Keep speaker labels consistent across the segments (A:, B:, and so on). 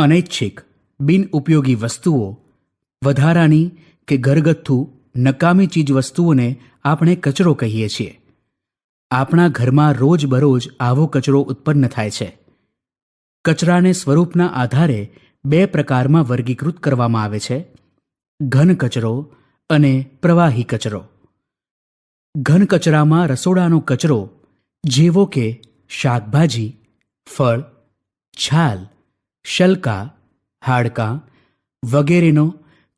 A: અનૈચ્છિક બિનઉપયોગી વસ્તુઓ, વધારાની કે ઘરગથ્થુ નકામી ચીજવસ્તુઓને આપણે કચરો કહીએ છીએ. આપણા ઘરમાં રોજબરોજ આવો કચરો ઉત્પન્ન થાય છે. કચરાને સ્વરૂપના આધારે 2 પ્રકારમાં વર્ગીકૃત કરવામાં આવે છે: ઘન કચરો અને પ્રવાહી કચરો. ઘન કચરામાં રસોડાનો કચરો જેવો કે શાકભાજી, ફળ, છાલ, શલકા, હાડકાં વગેરેનો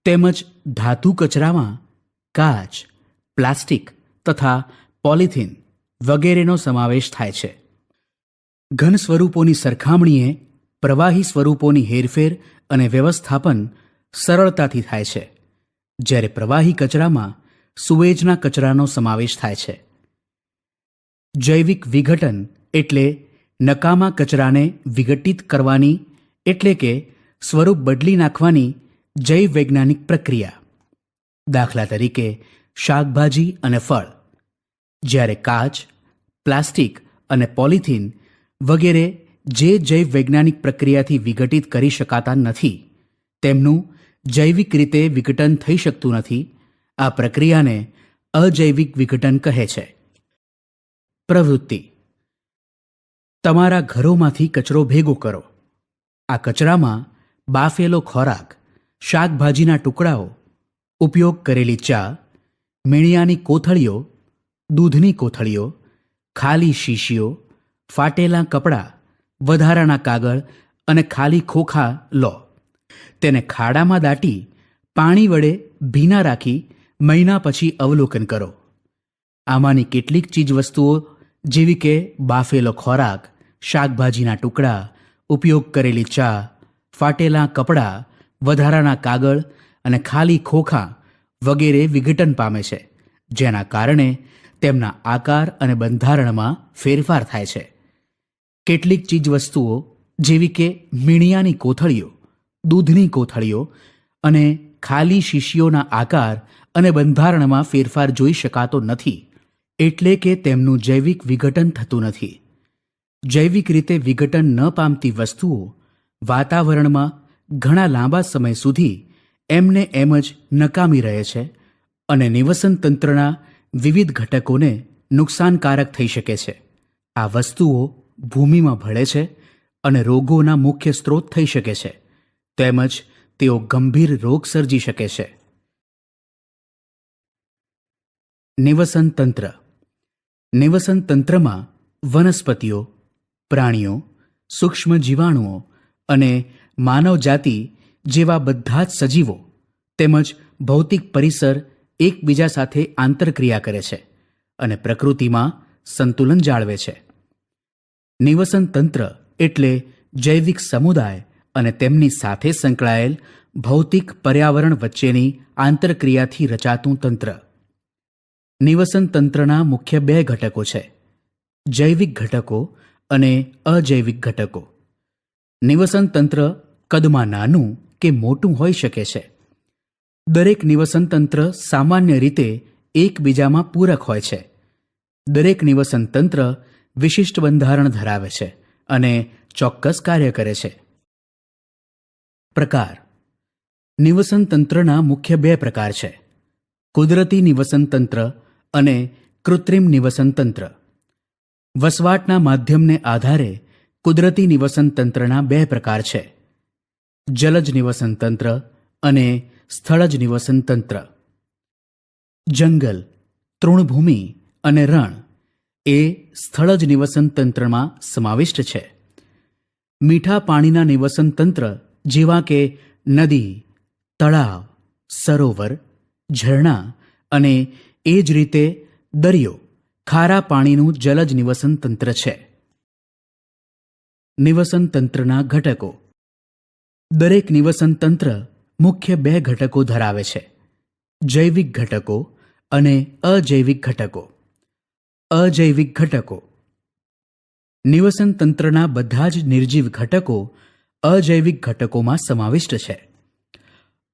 A: તેમજ ધાતુ કચરામાં કાચ, પ્લાસ્ટિક તથા પોલિથીન વગેરેનો સમાવેશ થાય છે. ઘન સ્વરૂપોની સરખામણીએ પ્રવાહી સ્વરૂપોની હેરફેર અને વ્યવસ્થાપન સરળતાથી થાય છે, જ્યારે પ્રવાહી કચરામાં સુએજના કચરાનો સમાવેશ થાય છે. જૈવિક વિઘટન એટલે નકામા કચરાને વિઘટિત કરવાની એટલે કે સ્વરૂપ બદલી નાખવાની જૈવ વૈજ્ઞાનિક પ્રક્રિયા. દાખલા તરીકે શાકભાજી અને ફળ. જ્યારે કાચ, પ્લાસ્ટિક અને પોલિથીન વગેરે જે જૈવ વૈજ્ઞાનિક પ્રક્રિયાથી વિઘટિત કરી શકાતા નથી, તેમનું જૈવિક રીતે વિઘટન થઈ શકતું નથી. આ પ્રક્રિયાને અજૈવિક વિઘટન કહે છે. પ્રવૃત્તિ: તમારા ઘરોમાંથી કચરો ભેગો કરો. આ કચરામાં બાફેલો ખોરાક, શાકભાજીના ટુકડાઓ, ઉપયોગ કરેલી ચા, મીણિયાની કોથળીઓ, દૂધની કોથળીઓ, ખાલી શીશીઓ, ફાટેલાં કપડાં, વધારાના કાગળ અને ખાલી ખોખા લો. તેને ખાડામાં દાટી પાણી વડે ભીના રાખી મહિના પછી અવલોકન કરો. આમાંની કેટલીક ચીજવસ્તુઓ જેવી કે બાફેલો ખોરાક, શાકભાજીના ટુકડા, ઉપયોગ કરેલી ચા, ફાટેલાં કપડાં, વધારાના કાગળ અને ખાલી ખોખા વગેરે વિઘટન પામે છે, જેના કારણે તેમના આકાર અને બંધારણમાં ફેરફાર થાય છે. કેટલીક ચીજવસ્તુઓ જેવી કે મીણિયાની કોથળીઓ, દૂધની કોથળીઓ અને ખાલી શીશીઓના આકાર અને બંધારણમાં ફેરફાર જોઈ શકાતો નથી, એટલે કે તેમનું જૈવિક વિઘટન થતું નથી. જૈવિક રીતે વિઘટન ન પામતી વસ્તુઓ વાતાવરણમાં ઘણા લાંબા સમય સુધી એમને એમ જ નકામી રહે છે અને નિવસન તંત્રના વિવિધ ઘટકોને નુકસાનકારક થઈ શકે છે. આ વસ્તુઓ ભૂમિમાં ભળે છે અને રોગોના મુખ્ય સ્ત્રોત થઈ શકે છે, તેમજ તેઓ ગંભીર રોગ સર્જી શકે છે. નિવસન તંત્ર. નિવસન તંત્રમાં વનસ્પતિઓ, પ્રાણીઓ, સૂક્ષ્મ જીવાણુઓ અને માનવજાતિ જેવા બધા જ સજીવો તેમજ ભૌતિક પરિસર એકબીજા સાથે આંતરક્રિયા કરે છે અને પ્રકૃતિમાં સંતુલન જાળવે છે. નિવસન તંત્ર એટલે જૈવિક સમુદાય અને તેમની સાથે સંકળાયેલ ભૌતિક પર્યાવરણ વચ્ચેની આંતરક્રિયાથી રચાતું તંત્ર. નિવસન તંત્રના મુખ્ય 2 ઘટકો છે: જૈવિક ઘટકો અને અજૈવિક ઘટકો. નિવસન તંત્ર કદમાં નાનું કે મોટું હોઈ શકે છે. દરેક નિવસન તંત્ર સામાન્ય રીતે એકબીજામાં પૂરક હોય છે. દરેક નિવસન તંત્ર વિશિષ્ટ બંધારણ ધરાવે છે અને ચોક્કસ કાર્ય કરે છે. પ્રકાર. નિવસન તંત્રના મુખ્ય 2 પ્રકાર છે: કુદરતી નિવસન તંત્ર અને કૃત્રિમ નિવસન તંત્ર. વસવાટના માધ્યમને આધારે કુદરતી નિવસન તંત્રના 2 પ્રકાર છે: જલજ નિવસન તંત્ર અને સ્થળજ નિવસન તંત્ર. જંગલ, તૃણભૂમિ અને રણ એ સ્થળજ નિવસન તંત્રમાં સમાવિષ્ટ છે. મીઠા પાણીના નિવસન તંત્ર જેવા કે નદી, તળાવ, સરોવર, ઝરણા અને એ જ રીતે દરિયો ખારા પાણીનું જલજ નિવસન તંત્ર છે. નિવસન તંત્રના ઘટકો. દરેક નિવસન તંત્ર મુખ્ય 2 ઘટકો ધરાવે છે: જૈવિક ઘટકો અને અજૈવિક ઘટકો. અજૈવિક ઘટકો. નિવસન તંત્રના બધા જ નિર્જીવ ઘટકો અજૈવિક ઘટકોમાં સમાવિષ્ટ છે.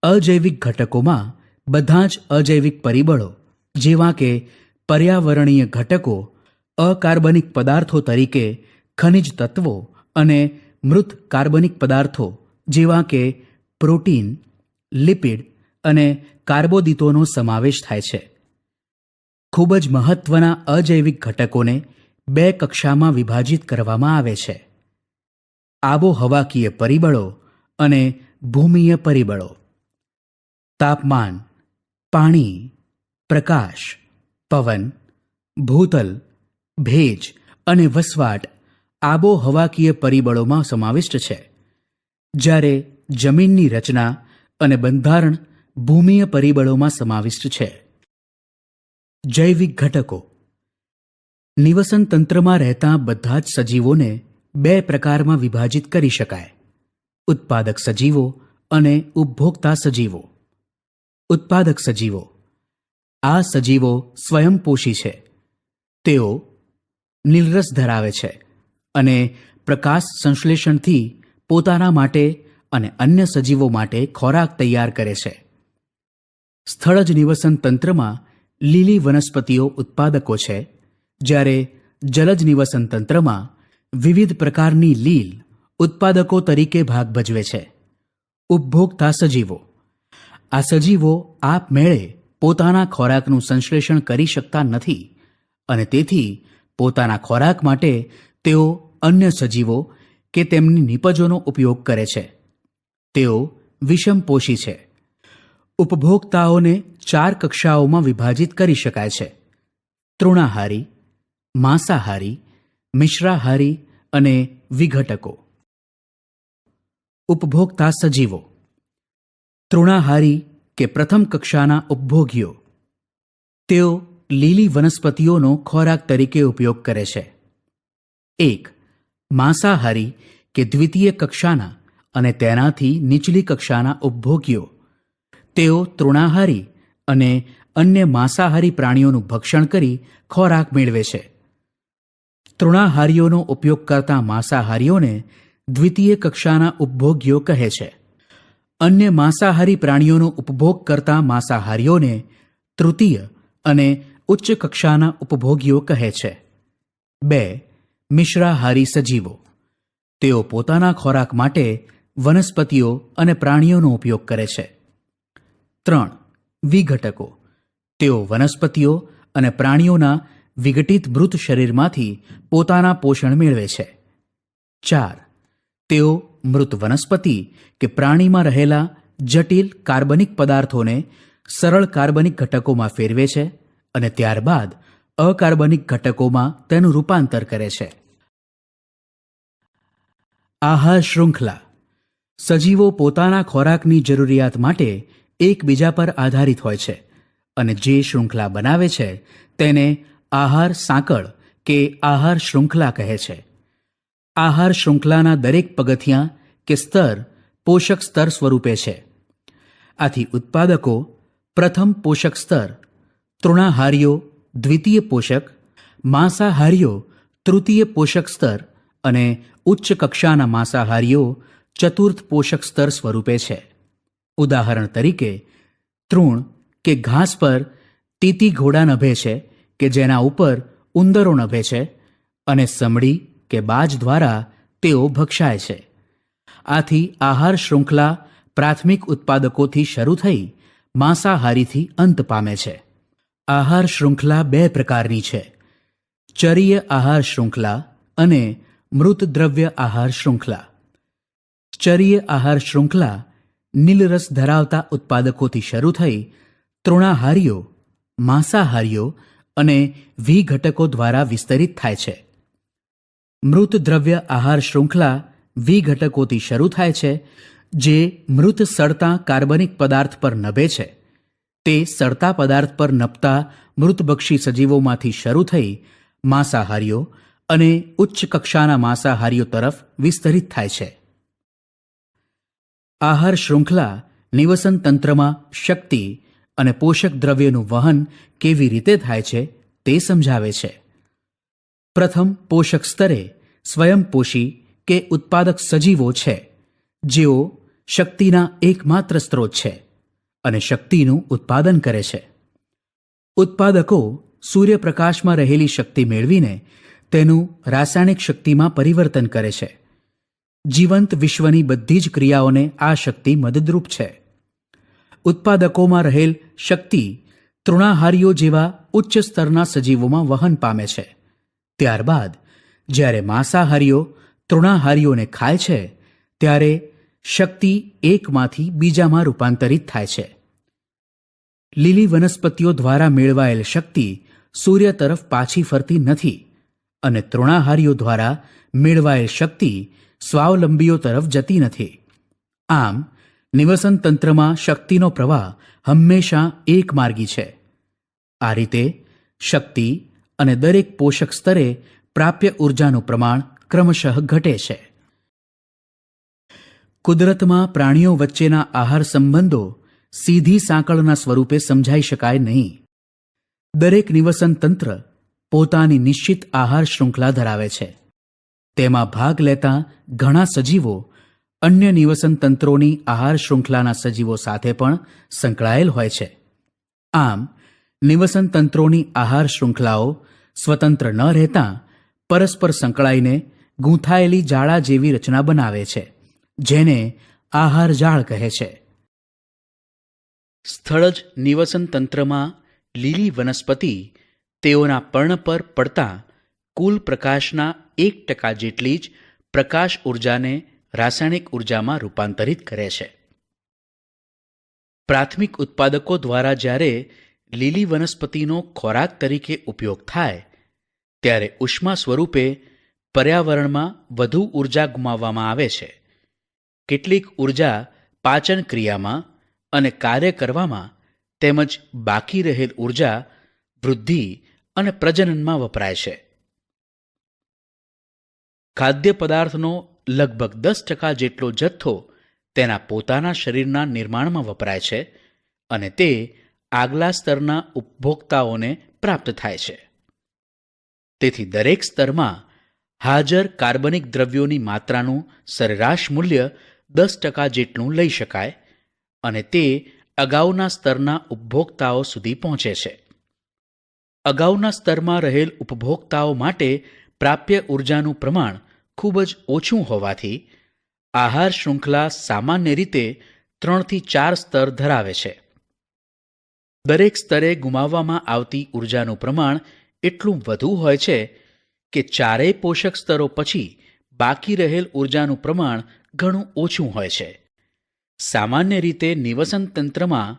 A: અજૈવિક ઘટકોમાં બધા જ અજૈવિક પરિબળો જેવા કે પર્યાવરણીય ઘટકો, અકાર્બનિક પદાર્થો તરીકે ખનિજ તત્વો અને મૃત કાર્બનિક પદાર્થો જેવા કે પ્રોટીન, લિપિડ અને કાર્બોદિતોનો સમાવેશ થાય છે. ખૂબ જ મહત્વના અજૈવિક ઘટકોને 2 કક્ષામાં વિભાજિત કરવામાં આવે છે: આબોહવાકીય પરિબળો અને ભૂમિય પરિબળો. તાપમાન, પાણી, પ્રકાશ, પવન, ભૂતલ, ભેજ અને વસવાટ આબોહવાકીય પરિબળોમાં સમાવિષ્ટ છે, જ્યારે જમીનની રચના અને બંધારણ ભૂમિય પરિબળોમાં સમાવિષ્ટ છે. જૈવિક ઘટકો. નિવસન તંત્રમાં રહેતા બધા જ સજીવોને 2 પ્રકારમાં વિભાજિત કરી શકાય: ઉત્પાદક સજીવો અને ઉપભોક્તા સજીવો. ઉત્પાદક સજીવો. આ સજીવો સ્વયંપોષી છે. તેઓ નીલરસ ધરાવે છે અને પ્રકાશ સંશ્લેષણથી પોતાના માટે અને અન્ય સજીવો માટે ખોરાક તૈયાર કરે છે. સ્થળજ નિવસન તંત્રમાં લીલી વનસ્પતિઓ ઉત્પાદકો છે, જ્યારે જલજ નિવસન તંત્રમાં વિવિધ પ્રકારની લીલ ઉત્પાદકો તરીકે ભાગ ભજવે છે. ઉપભોક્તા સજીવો. આ સજીવો આપમેળે પોતાના ખોરાકનું સંશ્લેષણ કરી શકતા નથી અને તેથી પોતાના ખોરાક માટે તેઓ અન્ય સજીવો કે તેમની નિપજોનો ઉપયોગ કરે છે. તેઓ વિષમપોષી છે. ઉપભોક્તાઓને 4 કક્ષાઓમાં વિભાજિત કરી શકાય છે: તૃણાહારી, માંસાહારી, મિશ્રાહારી અને વિઘટકો. ઉપભોક્તા સજીવો. તૃણાહારી કે પ્રથમ કક્ષાના ઉપભોગીઓ. તેઓ લીલી વનસ્પતિઓનો ખોરાક તરીકે ઉપયોગ કરે છે. 1. માંસાહારી કે દ્વિતીય કક્ષાના અને તેનાથી નીચલી કક્ષાના ઉપભોગીઓ. તેઓ તૃણાહારી અને અન્ય માંસાહારી પ્રાણીઓનું ભક્ષણ કરી ખોરાક મેળવે છે. તૃણાહારીઓનો ઉપયોગ કરતા માંસાહારીઓને દ્વિતીય કક્ષાના ઉપભોગીઓ કહે છે. અન્ય માંસાહારી પ્રાણીઓનો ઉપભોગ કરતા માંસાહારીઓને તૃતીય અને ઉચ્ચ કક્ષાના ઉપભોગીઓ કહે છે. 2. મિશ્રાહારી સજીવો. તેઓ પોતાના ખોરાક માટે વનસ્પતિઓ અને પ્રાણીઓનો ઉપયોગ કરે છે. 3. વિઘટકો. તેઓ વનસ્પતિઓ અને પ્રાણીઓના વિઘટિત મૃત શરીરમાંથી પોતાના પોષણ મેળવે છે. 4. તેઓ મૃત વનસ્પતિ કે પ્રાણીમાં રહેલા જટિલ કાર્બનિક પદાર્થોને સરળ કાર્બનિક ઘટકોમાં ફેરવે છે અને ત્યારબાદ અકાર્બનિક ઘટકોમાં તેનું રૂપાંતર કરે છે. આહાર શૃંખલા. સજીવો પોતાના ખોરાકની જરૂરિયાત માટે એકબીજા પર આધારિત હોય છે અને જે શૃંખલા બનાવે છે તેને આહાર સાંકળ કે આહાર શૃંખલા કહે છે. આહાર શૃંખલાના દરેક પગથિયાં કે સ્તર પોષક સ્તર સ્વરૂપે છે. આથી ઉત્પાદકો પ્રથમ પોષક સ્તર, તૃણાહારીઓ દ્વિતીય પોષક, માંસાહારીઓ તૃતીય પોષક સ્તર અને ઉચ્ચ કક્ષાના માંસાહારીઓ ચતુર્થ પોષક સ્તર સ્વરૂપે છે. ઉદાહરણ તરીકે, તૃણ કે ઘાસ પર તીતી ઘોડા નભે છે કે જેના ઉપર ઉંદરો નભે છે અને સમડી કે બાજ દ્વારા તેઓ ભક્ષાય છે. આથી આહાર શૃંખલા પ્રાથમિક ઉત્પાદકોથી શરૂ થઈ માંસાહારીથી અંત પામે છે. આહાર શૃંખલા 2 પ્રકારની છે: ચરીય આહાર શૃંખલા અને મૃતદ્રવ્ય આહાર શૃંખલા. ચરીય આહાર શૃંખલા નીલરસ ધરાવતા ઉત્પાદકોથી શરૂ થઈ તૃણાહારીઓ, માંસાહારીઓ અને વિઘટકો દ્વારા વિસ્તરિત થાય છે. મૃતદ્રવ્ય આહાર શૃંખલા વિઘટકોથી શરૂ થાય છે, જે મૃત સડતા કાર્બનિક પદાર્થ પર નભે છે. તે સડતા પદાર્થ પર નભતા મૃતભક્ષી સજીવોમાંથી શરૂ થઈ માંસાહારીઓ અને ઉચ્ચ કક્ષાના માંસાહારીઓ તરફ વિસ્તરિત થાય છે. આહાર શૃંખલા નિવસન તંત્રમાં શક્તિ અને પોષક દ્રવ્યનું વહન કેવી રીતે થાય છે તે સમજાવે છે. પ્રથમ પોષક સ્તરે સ્વયંપોષી કે ઉત્પાદક સજીવો છે, જેઓ શક્તિના એકમાત્ર સ્ત્રોત છે અને શક્તિનું ઉત્પાદન કરે છે. ઉત્પાદકો સૂર્યપ્રકાશમાં રહેલી શક્તિ મેળવીને તેનું રાસાયણિક શક્તિમાં પરિવર્તન કરે છે. જીવંત વિશ્વની બધી જ ક્રિયાઓને આ શક્તિ મદદરૂપ છે. ઉત્પાદકોમાં રહેલ શક્તિ તૃણાહારીઓ જેવા ઉચ્ચ સ્તરના સજીવોમાં વહન પામે છે. ત્યારબાદ જ્યારે માંસાહારીઓ તૃણાહારીઓને ખાય છે ત્યારે શક્તિ એકમાંથી બીજામાં રૂપાંતરિત થાય છે. લીલી વનસ્પતિઓ દ્વારા મેળવાયેલ શક્તિ સૂર્ય તરફ પાછી ફરતી નથી અને તૃણાહારીઓ દ્વારા મેળવાયેલ શક્તિ સ્વાવલંબીઓ તરફ જતી નથી. આમ નિવસન તંત્રમાં શક્તિનો પ્રવાહ હંમેશા એકમાર્ગી છે. આ રીતે શક્તિ અને દરેક પોષક સ્તરે પ્રાપ્ય ઉર્જાનું પ્રમાણ ક્રમશઃ ઘટે છે. કુદરતમાં પ્રાણીઓ વચ્ચેના આહાર સંબંધો સીધી સાંકળના સ્વરૂપે સમજાઈ શકાય નહીં. દરેક નિવસન તંત્ર પોતાની નિશ્ચિત આહાર શૃંખલા ધરાવે છે. તેમાં ભાગ લેતા ઘણા સજીવો અન્ય નિવસન તંત્રોની આહાર શૃંખલાના સજીવો સાથે પણ સંકળાયેલ હોય છે. આમ નિવસન તંત્રોની આહાર શૃંખલાઓ સ્વતંત્ર ન રહેતા પરસ્પર સંકળાઈને ગૂંથાયેલી જાળા જેવી રચના બનાવે છે, જેને આહાર જાળ કહે છે. સ્થળ જ નિવસન તંત્રમાં લીલી વનસ્પતિ તેઓના પર્ણ પર પડતા કુલ પ્રકાશના 1% જેટલી જ પ્રકાશ ઉર્જાને રાસાયણિક ઉર્જામાં રૂપાંતરિત કરે છે. પ્રાથમિક ઉત્પાદકો દ્વારા જ્યારે લીલી વનસ્પતિનો ખોરાક તરીકે ઉપયોગ થાય ત્યારે ઉષ્મા સ્વરૂપે પર્યાવરણમાં વધુ ઉર્જા ગુમાવવામાં આવે છે. કેટલીક ઉર્જા પાચન ક્રિયામાં અને કાર્ય કરવામાં તેમજ બાકી રહેલ ઉર્જા વૃદ્ધિ અને પ્રજનનમાં વપરાય છે. ખાદ્ય પદાર્થનો લગભગ 10% જેટલો જથ્થો તેના પોતાના શરીરના નિર્માણમાં વપરાય છે અને તે આગલા સ્તરના ઉપભોક્તાઓને પ્રાપ્ત થાય છે. તેથી દરેક સ્તરમાં હાજર કાર્બનિક દ્રવ્યોની માત્રાનું સરેરાશ મૂલ્ય 10% જેટલું લઈ શકાય અને તે અગાઉના સ્તરના ઉપભોક્તાઓ સુધી પહોંચે છે. અગાઉના સ્તરમાં રહેલ ઉપભોક્તાઓ માટે પ્રાપ્ય ઉર્જાનું પ્રમાણ ખૂબ જ ઓછું હોવાથી આહાર શૃંખલા સામાન્ય રીતે 3 થી 4 સ્તર ધરાવે છે. દરેક સ્તરે ગુમાવવામાં આવતી ઉર્જાનું પ્રમાણ એટલું વધુ હોય છે કે ચારેય પોષક સ્તરો પછી બાકી રહેલ ઉર્જાનું પ્રમાણ ઘણું ઓછું હોય છે. સામાન્ય રીતે નિવસન તંત્રમાં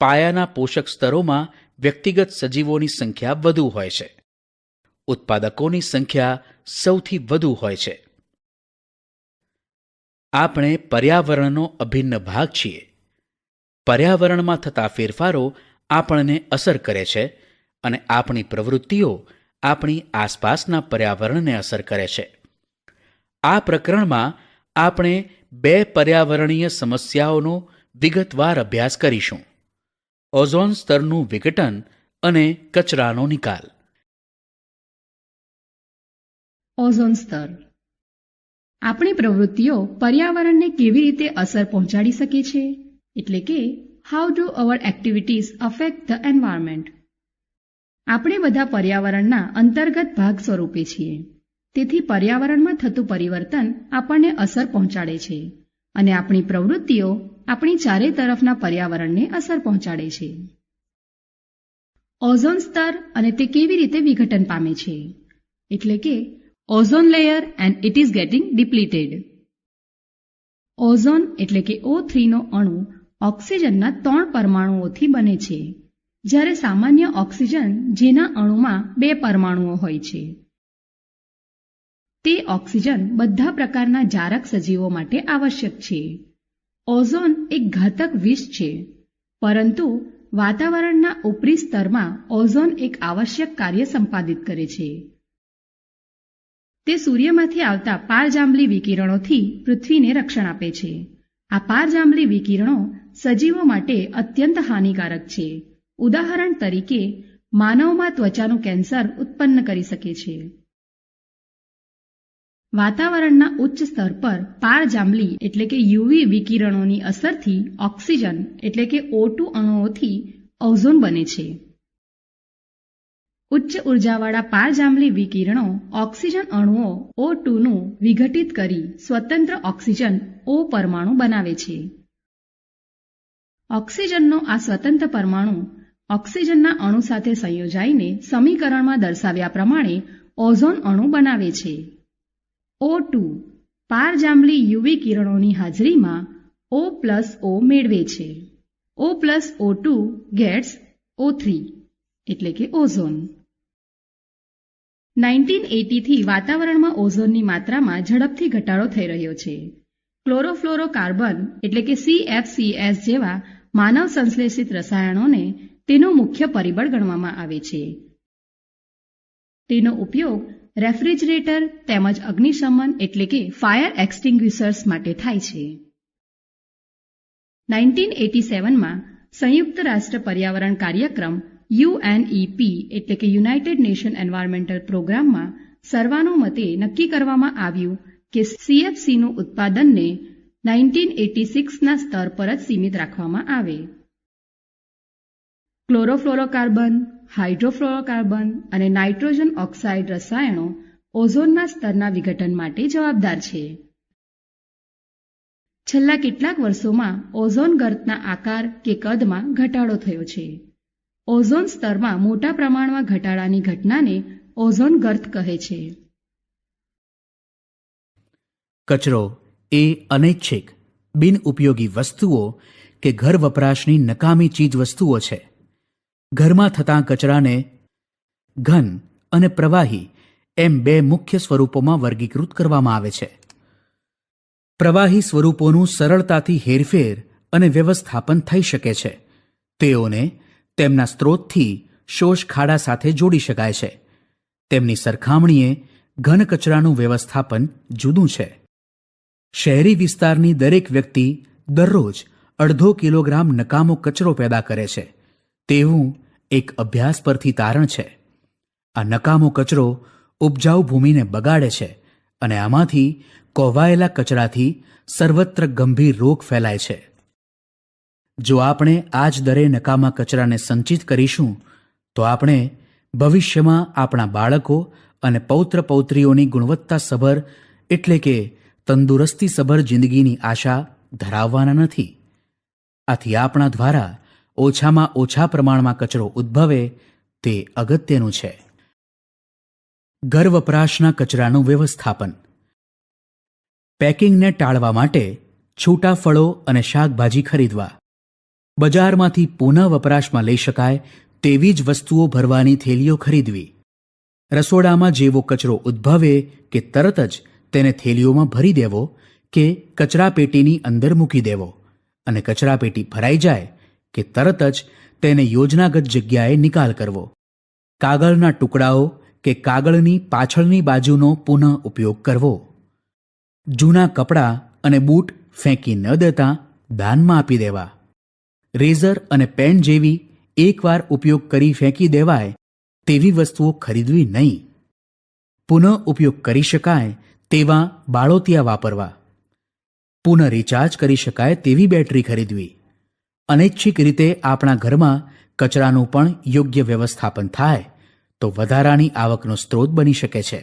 A: પાયાના પોષક સ્તરોમાં વ્યક્તિગત સજીવોની સંખ્યા વધુ હોય છે. ઉત્પાદકોની સંખ્યા સૌથી વધુ હોય છે. આપણે પર્યાવરણનો અભિન્ન ભાગ છીએ. પર્યાવરણમાં થતા ફેરફારો આપણને અસર કરે છે અને આપણી પ્રવૃત્તિઓ આપણી આસપાસના પર્યાવરણને અસર કરે છે. આ પ્રકરણમાં આપણે 2 પર્યાવરણીય સમસ્યાઓનો વિગતવાર અભ્યાસ કરીશું: ઓઝોન સ્તરનું વિઘટન અને કચરાનો નિકાલ.
B: ઓઝોન સ્તર. આપણી પ્રવૃત્તિઓ પર્યાવરણને કેવી રીતે અસર પહોંચાડી શકે છે, એટલે કે how do our activities affect the environment. આપણે બધા પર્યાવરણના અંતર્ગત ભાગ સ્વરૂપે છીએ. તેથી પર્યાવરણમાં થતું પરિવર્તન આપણને અસર પહોંચાડે છે અને આપણી પ્રવૃત્તિઓ આપણી ચારે તરફના પર્યાવરણને અસર પહોંચાડે છે. ઓઝોન સ્તર અને તે કેવી રીતે વિઘટન પામે છે, એટલે કે ozone layer and it is getting depleted. Ozone એટલે કે O3 નો અણુ ઓક્સિજનના 3 પરમાણુઓથી બને છે, જ્યારે સામાન્ય ઓક્સિજન જેના અણુમાં 2 પરમાણુઓ હોય છે. તે ઓક્સિજન બધા પ્રકારના જારક સજીવો માટે આવશ્યક છે. ઓઝોન એક ઘાતક વિષ છે, પરંતુ વાતાવરણના ઉપરી સ્તરમાં ઓઝોન એક આવશ્યક કાર્ય સંપાદિત કરે છે. તે સૂર્યમાંથી આવતા પારજાંબલી વિકિરણોથી પૃથ્વીને રક્ષણ આપે છે. આ પારજાંબલી વિકિરણો સજીવો માટે અત્યંત હાનિકારક છે. ઉદાહરણ તરીકે માનવમાં ત્વચાનું કેન્સર ઉત્પન્ન કરી શકે છે. વાતાવરણના ઉચ્ચ સ્તર પર પારજાંબલી એટલે કે યુવી વિકિરણોની અસરથી ઓક્સિજન એટલે કે O2 અણુઓથી ઓઝોન બને છે. ઉચ્ચ ઉર્જાવાળા પારજાંબલી વિકિરણો ઓક્સિજન અણુઓ O2 નું વિઘટિત કરી સ્વતંત્ર ઓક્સિજન O પરમાણુ બનાવે છે. ઓક્સિજનનો આ સ્વતંત્ર પરમાણુ ઓક્સિજનના અણુ સાથે સંયોજાઈને સમીકરણમાં દર્શાવ્યા પ્રમાણે ઓઝોન અણુ બનાવે છે. O2 પારજાંબલી યુવી કિરણોની હાજરીમાં O+O મેળવે છે. O+O2 ગેટ્સ O3 એટલે કે ઓઝોન. 1980 થી વાતાવરણમાં ઓઝોનની માત્રામાં ઝડપથી ઘટાડો થઈ રહ્યો છે. ક્લોરોફ્લોરોકાર્બન એટલે કે CFCs જેવા માનવ સંશ્લેષિત રસાયણોને તેનું મુખ્ય પરિબળ ગણવામાં આવે છે. તેનો ઉપયોગ રેફ્રિજરેટર તેમજ અગ્નિશમન એટલે કે ફાયર એક્સટિંગ્વિશર્સ માટે થાય છે. 1987માં સંયુક્ત રાષ્ટ્ર પર્યાવરણ કાર્યક્રમ UNEP એટલે કે યુનાઇટેડ નેશન એન્વાયરમેન્ટલ પ્રોગ્રામમાં સર્વાનુમતે નક્કી કરવામાં આવ્યું કે CFCનું ઉત્પાદનને 1986ના સ્તર પર જ સીમિત રાખવામાં આવે. ક્લોરોફ્લોરોકાર્બન, હાઇડ્રોફ્લોરોકાર્બન અને નાઇટ્રોજન ઓક્સાઇડ રસાયણો ઓઝોનના સ્તરના વિઘટન માટે જવાબદાર છે. છેલ્લા કેટલાક વર્ષોમાં ઓઝોન ગર્તના આકાર કે કદમાં ઘટાડો થયો છે. ઓઝોન સ્તરમાં મોટા પ્રમાણમાં ઘટાડાની ઘટનાને ઓઝોન ગર્ત કહે છે.
A: કચરો એ અનૈચ્છિક બિનઉપયોગી વસ્તુઓ કે ઘર વપરાશની નકામી ચીજ વસ્તુઓ છે. ઘરમાં થતા કચરાને ઘન અને પ્રવાહી એમ બે મુખ્ય સ્વરૂપોમાં વર્ગીકૃત કરવામાં આવે છે. પ્રવાહી સ્વરૂપોનું સરળતાથી હેરફેર અને વ્યવસ્થાપન થઈ શકે છે. તેઓને તેમના સ્ત્રોતથી શોષ ખાડા સાથે જોડી શકાય છે. તેમની સરખામણીએ ઘન કચરાનું વ્યવસ્થાપન જુદું છે. શહેરી વિસ્તારની દરેક વ્યક્તિ દરરોજ 1/2 કિલોગ્રામ નકામો કચરો પેદા કરે છે તેવું એક અભ્યાસ પરથી તારણ છે. આ નકામો કચરો ઉપજાઉ ભૂમિને બગાડે છે અને આમાંથી કોહવાયેલા કચરાથી સર્વત્ર ગંભીર રોગ ફેલાય છે. જો આપણે આ જ દરે નકામા કચરાને સંચિત કરીશું તો આપણે ભવિષ્યમાં આપણા બાળકો અને પૌત્ર પૌત્રીઓની ગુણવત્તાસભર એટલે કે તંદુરસ્તીસભર જિંદગીની આશા ધરાવવાના નથી. આથી આપણા દ્વારા ઓછામાં ઓછા પ્રમાણમાં કચરો ઉદ્ભવે તે અગત્યનું છે. ઘર વપરાશના કચરાનું વ્યવસ્થાપન. પેકિંગને ટાળવા માટે છૂટા ફળો અને શાકભાજી ખરીદવા. બજારમાંથી પુનઃ વપરાશમાં લઈ શકાય તેવી જ વસ્તુઓ ભરવાની થેલીઓ ખરીદવી. રસોડામાં જેવો કચરો ઉદ્ભવે કે તરત જ તેને થેલીઓમાં ભરી દેવો કે કચરાપેટીની અંદર મૂકી દેવો અને કચરાપેટી ભરાઈ જાય કે તરત જ તેને યોજનાગત જગ્યાએ નિકાલ કરવો. કાગળના ટુકડાઓ કે કાગળની પાછળની બાજુનો પુનઃ ઉપયોગ કરવો. જૂના કપડાં અને બૂટ ફેંકી ન દેતા દાનમાં આપી દેવા. રેઝર અને પેન જેવી એકવાર ઉપયોગ કરી ફેંકી દેવાય તેવી વસ્તુઓ ખરીદવી નહીં. પુનઃ ઉપયોગ કરી શકાય તેવા બાળોતિયા વાપરવા. પુનઃ રિચાર્જ કરી શકાય તેવી બેટરી ખરીદવી. અનૈચ્છિક રીતે આપણા ઘરમાં કચરાનું પણ યોગ્ય વ્યવસ્થાપન થાય તો વધારાની આવકનો સ્ત્રોત બની શકે છે.